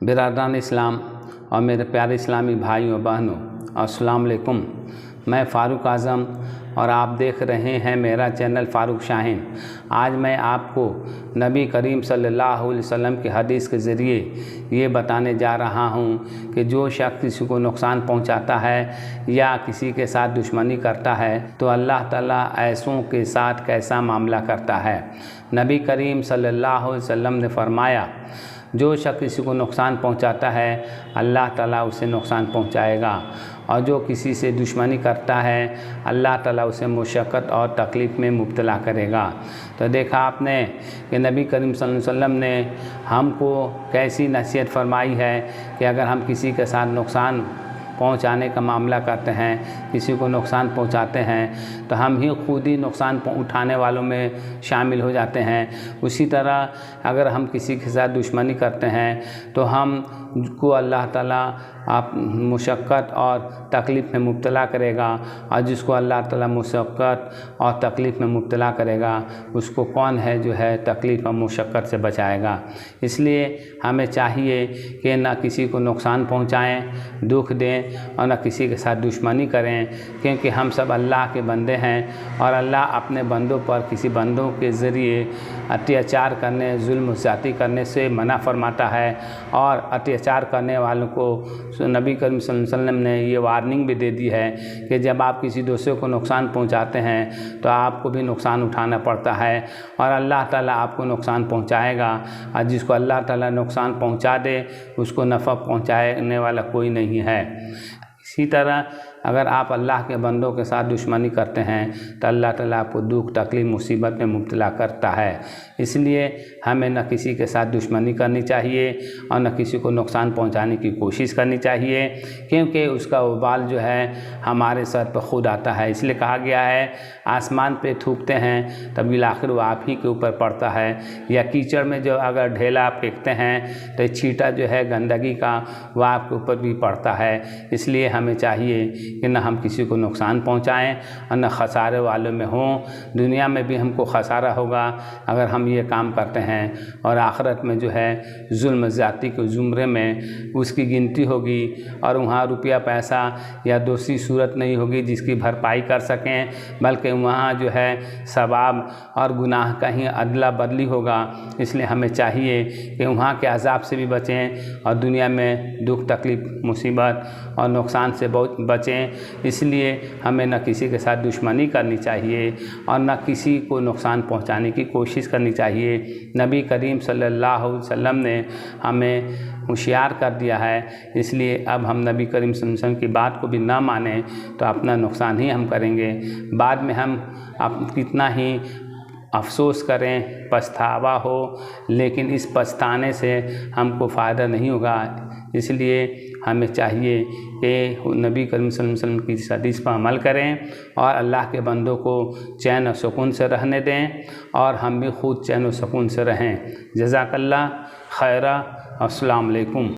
बिरादरान इस्लाम और मेरे प्यारे इस्लामी भाइयों और बहनों, अस्सलाम वालेकुम। मैं फ़ारूक आज़म और आप देख रहे हैं मेरा चैनल फ़ारूक शाहीन। आज मैं आपको नबी करीम सल्लल्लाहु अलैहि वसल्लम की हदीस के ज़रिए ये बताने जा रहा हूँ कि जो शख्स किसी को नुकसान पहुँचाता है या किसी के साथ दुश्मनी करता है तो अल्लाह ताला ऐसों के साथ कैसा मामला करता है। नबी करीम सल्लल्लाहु अलैहि वसल्लम ने फरमाया, जो शख्स किसी को नुकसान पहुंचाता है अल्लाह ताला उसे नुकसान पहुंचाएगा, और जो किसी से दुश्मनी करता है अल्लाह ताला उसे मुशक्क़त और तकलीफ़ में मुब्तला करेगा। तो देखा आपने कि नबी करीम सल्लल्लाहु अलैहि वसल्लम ने हमको कैसी नसीहत फरमाई है कि अगर हम किसी के साथ नुकसान पहुंचाने का मामला करते हैं, किसी को नुकसान पहुंचाते हैं, तो हम ही खुद ही नुकसान उठाने वालों में शामिल हो जाते हैं। उसी तरह अगर हम किसी के साथ दुश्मनी करते हैं तो हम को अल्लाह ताला आप मुशक्क़त और तकलीफ़ में मुब्तला करेगा, और जिसको अल्लाह ताला मुशक्क़त और तकलीफ़ में मुब्तला करेगा उसको कौन है जो है तकलीफ़ और मुशक्क़त से बचाएगा। इसलिए हमें चाहिए कि न किसी को नुकसान पहुंचाएं, दुख दें, और न किसी के साथ दुश्मनी करें, क्योंकि हम सब अल्लाह के बंदे हैं और अल्लाह अपने बंदों पर किसी बंदों के ज़रिए अत्याचार करने, जुल्म ज़्यादती करने से मना फरमाता है। और अत्याचार करने वालों को नबी करीम सल्लल्लाहु अलैहि वसल्लम ने ये वार्निंग भी दे दी है कि जब आप किसी दूसरे को नुकसान पहुंचाते हैं तो आपको भी नुकसान उठाना पड़ता है, और अल्लाह ताला आपको नुकसान पहुंचाएगा, और जिसको अल्लाह ताला नुकसान पहुंचा दे उसको नफ़ा पहुंचाने वाला कोई नहीं है। इसी तरह अगर आप अल्लाह के बंदों के साथ दुश्मनी करते हैं तो अल्लाह ताला आपको दुख, तकलीफ़, मुसीबत में मुब्तला करता है। इसलिए हमें न किसी के साथ दुश्मनी करनी चाहिए और न किसी को नुकसान पहुंचाने की कोशिश करनी चाहिए, क्योंकि उसका वबाल जो है हमारे सर पर खुद आता है। इसलिए कहा गया है आसमान पे थूकते हैं तब आखिर वो आप ही के ऊपर पड़ता है, या कीचड़ में जो अगर ढेला आप फेंकते हैं तो छींटा जो है गंदगी का वह आपके ऊपर भी पड़ता है। इसलिए हमें चाहिए कि न हम किसी को नुकसान पहुंचाएं और न खसारे वालों में हों। दुनिया में भी हमको खसारा होगा अगर हम ये काम करते हैं, और आखिरत में जो है जुल्म ज़्यादती के ज़ुमरे में उसकी गिनती होगी, और वहाँ रुपया पैसा या दूसरी सूरत नहीं होगी जिसकी भरपाई कर सकें, बल्कि वहाँ जो है सवाब और गुनाह का ही अदला बदली होगा। इसलिए हमें चाहिए कि वहाँ के अज़ाब से भी बचें और दुनिया में दुख, तकलीफ़, मुसीबत और नुकसान से बहुत बचें। इसलिए हमें न किसी के साथ दुश्मनी करनी चाहिए और न किसी को नुकसान पहुंचाने की कोशिश करनी चाहिए। नबी करीम सल्लल्लाहु अलैहि वसल्लम ने हमें होशियार कर दिया है। इसलिए अब हम नबी करीम सल्लल्लाहु अलैहि वसल्लम की बात को भी ना माने तो अपना नुकसान ही हम करेंगे। बाद में हम कितना ही अफसोस करें, पछतावा हो, लेकिन इस पछताने से हमको फ़ायदा नहीं होगा। इसलिए हमें चाहिए कि नबी करीम सल्लल्लाहु अलैहि वसल्लम की हदीस पर अमल करें और अल्लाह के बंदों को चैन और सुकून से रहने दें, और हम भी खुद चैन और सुकून से रहें। जज़ाकल्लाह खैरा। अस्सलाम वालेकुम।